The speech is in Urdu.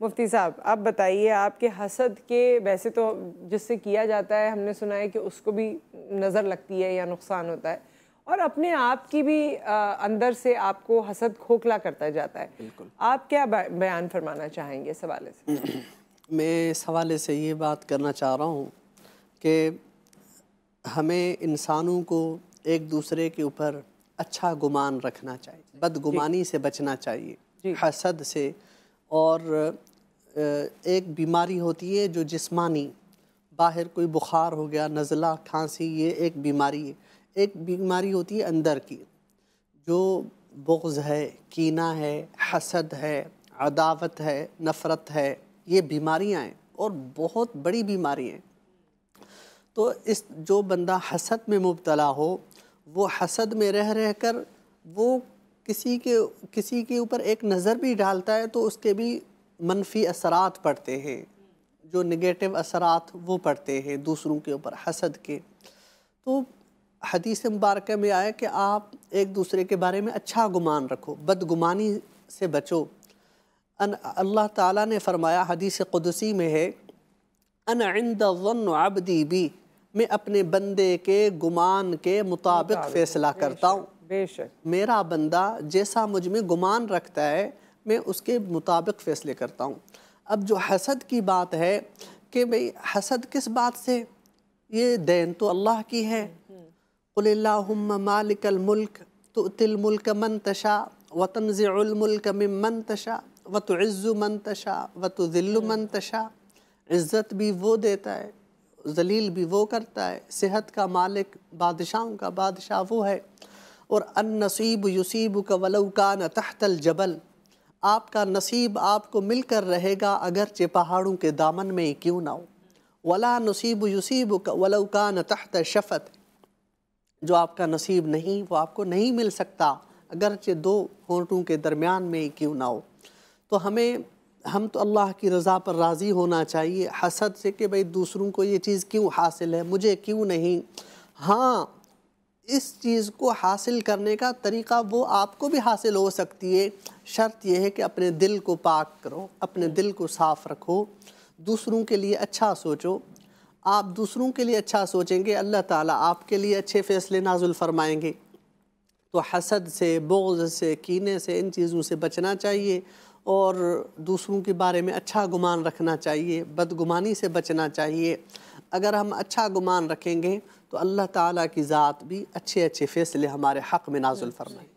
مفتی صاحب آپ بتائیے، آپ کے حسد کے ویسے تو جس سے کیا جاتا ہے ہم نے سنا ہے کہ اس کو بھی نظر لگتی ہے یا نقصان ہوتا ہے، اور اپنے آپ کی بھی اندر سے آپ کو حسد کھوکھلا کرتا جاتا ہے. بالکل. آپ کیا بیان فرمانا چاہیں گے اس حوالے سے؟ میں اس حوالے سے یہ بات کرنا چاہ رہا ہوں کہ ہمیں انسانوں کو ایک دوسرے کے اوپر اچھا گمان رکھنا چاہیے، بدگمانی سے بچنا چاہیے، حسد سے. اور ایک بیماری ہوتی ہے جو جسمانی، باہر کوئی بخار ہو گیا، نزلہ، کھانسی، یہ ایک بیماری ہے. ایک بیماری ہوتی ہے اندر کی، جو بغض ہے، کینہ ہے، حسد ہے، عداوت ہے، نفرت ہے. یہ بیماریاں ہیں اور بہت بڑی بیماری ہیں. تو جو بندہ حسد میں مبتلا ہو، وہ حسد میں رہ کر وہ کسی کے اوپر ایک نظر بھی ڈالتا ہے تو اس کے بھی منفی اثرات پڑتے ہیں، جو نگیٹو اثرات وہ پڑتے ہیں دوسروں کے اوپر حسد کے. تو حدیث مبارکہ میں آیا کہ آپ ایک دوسرے کے بارے میں اچھا گمان رکھو، بدگمانی سے بچو. اللہ تعالیٰ نے فرمایا، حدیث قدسی میں ہے، انا عند ظن عبدی بی، میں اپنے بندے کے گمان کے مطابق فیصلہ کرتا ہوں. بے شک میرا بندہ جیسا مجھ میں گمان رکھتا ہے میں اس کے مطابق فیصلے کرتا ہوں. اب جو حسد کی بات ہے کہ بھئی حسد کس بات سے؟ یہ دین تو اللہ کی ہے. قل اللہم مالک الملک تؤتی الملک من تشاء وتنزع الملک ممن تشاء وتعز من تشاء وتذل من تشاء. عزت بھی وہ دیتا ہے، ذلیل بھی وہ کرتا ہے. صحت کا مالک، بادشاہوں کا بادشاہ وہ ہے. اور النصیب یصیبک ولو کان تحت الجبل، آپ کا نصیب آپ کو مل کر رہے گا اگرچہ پہاڑوں کے دامن میں ہی کیوں نہ ہو. ولا نصیب یصیبک ولو کان تحت شفت، جو آپ کا نصیب نہیں وہ آپ کو نہیں مل سکتا اگرچہ دو ہونٹوں کے درمیان میں ہی کیوں نہ ہو. تو ہم تو اللہ کی رضا پر راضی ہونا چاہیے، حسد سے کہ بھئی دوسروں کو یہ چیز کیوں حاصل ہے، مجھے کیوں نہیں. ہاں، اس چیز کو حاصل کرنے کا طریقہ وہ آپ کو بھی حاصل ہو سکتی ہے. شرط یہ ہے کہ اپنے دل کو پاک کرو، اپنے دل کو صاف رکھو، دوسروں کے لیے اچھا سوچو. آپ دوسروں کے لیے اچھا سوچیں گے، اللہ تعالیٰ آپ کے لیے اچھے فیصلے نازل فرمائیں گے. تو حسد سے، بغض سے، کینے سے، ان چیزوں سے بچنا چاہیے اور دوسروں کے بارے میں اچھا گمان رکھنا چاہیے، بدگمانی سے بچنا چاہیے. اگر ہم اچھا گمان رکھیں گے تو اللہ تعالیٰ کی ذات بھی اچھے فیصلے ہمارے حق میں نازل فرمائے.